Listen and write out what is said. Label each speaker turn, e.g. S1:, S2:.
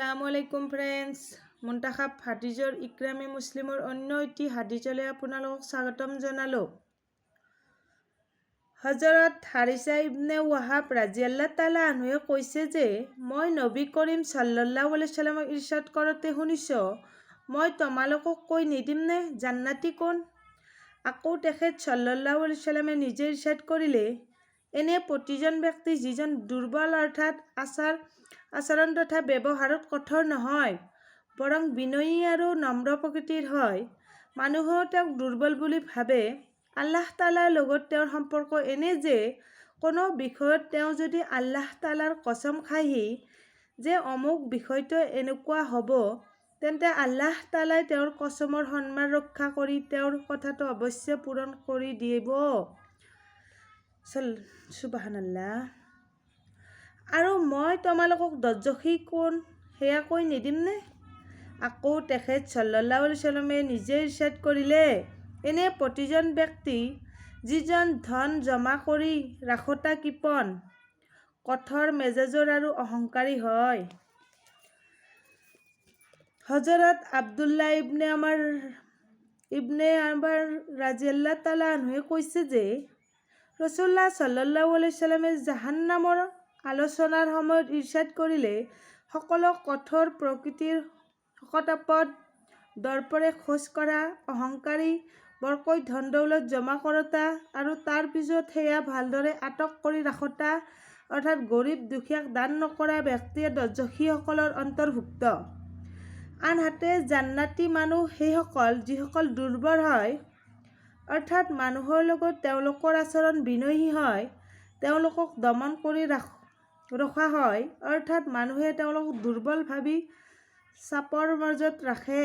S1: আসসালামু আলাইকুম ফ্ৰেণ্ডছ, মুন্তাখাব হাদিজৰ ইকৰামে মুছলিমৰ অন্য এটি হাদিজলৈ আপোনালোকক স্বাগতম জনালোঁ। হজৰত হাৰিছা ইবনে ৱাহাব ৰাজিয়াল্লাহু তাআলা আনহুৱে কৈছে যে মই নবী কৰিম সাল্লাল্লাহু আলাইহি সাল্লামক ইৰশাদ কৰোঁতে শুনিছোঁ, মই তোমালোকক কৈ নিদিমনে জান্নাতি কোন? আকৌ তেখেত সাল্লাল্লাহু আলাইহি সাল্লামে নিজে ইৰশাদ কৰিলে, এনে প্ৰতিজন ব্যক্তি যিজন দুৰ্বল অৰ্থাৎ আচৰণ তথা ব্যৱহাৰত কঠোৰ নহয়, বৰং বিনয়ী আৰু নম্ৰ প্ৰকৃতিৰ হয়, মানুহেও তেওঁক দুৰ্বল বুলি ভাবে। আল্লাহ তাআলাৰ লগত তেওঁৰ সম্পৰ্ক এনে যে কোনো বিষয়ত তেওঁ যদি আল্লাহ তাআলাৰ কসম খায়হি যে অমুক বিষয়টো এনেকুৱা হ'ব, তেন্তে আল্লাহ তাআলাই তেওঁৰ কসমৰ সন্মান ৰক্ষা কৰি তেওঁৰ কথাটো অৱশ্যে পূৰণ কৰি দিব। সুবহানাল্লাহ। আৰু মই তোমালোকক দৰ্জখী কোন সেয়া কৈ নিদিমনে? আকৌ তেখেত সাল্লাল্লাহু আলাইহি সাল্লামে নিজে ইৰশাদ কৰিলে, এনে প্ৰতিজন ব্যক্তি যিজন ধন জমা কৰি ৰাখোঁতা কৃপণ, কঠোৰ মেজাজৰ আৰু অহংকাৰী হয়। হজৰত আব্দুল্লাহ ইবনে আমৰ ৰাজিয়াল্লাহু তাআলা আনহুৱে কৈছে যে ৰাসূলুল্লাহ সাল্লাল্লাহু আলাইহি সাল্লামে জাহান্নামৰ আলোচনাৰ সময়ত ইৰশাদ কৰিলে, সকলো কঠোৰ প্ৰকৃতিৰ, শকতাপদ, দৰ্পৰে খোজ কৰা, অহংকাৰী, বৰকৈ ধন দৌলত জমা কৰোঁতা আৰু তাৰ পিছত সেয়া ভালদৰে আটক কৰি ৰাখোঁতা অৰ্থাৎ গৰীব দুখীয়াক দান নকৰা ব্যক্তিয়ে দৰ্জখীসকলৰ অন্তৰ্ভুক্ত। আনহাতে জান্নাতি মানুহ সেইসকল যিসকল দুৰ্বল হয়, অৰ্থাৎ মানুহৰ লগত তেওঁলোকৰ আচৰণ বিনয়ী হয়, তেওঁলোকক দমন কৰি ৰখা হয়, অৰ্থাৎ মানুহে তেওঁলোকক দুৰ্বল ভাবি চাপৰ মাজত ৰাখে।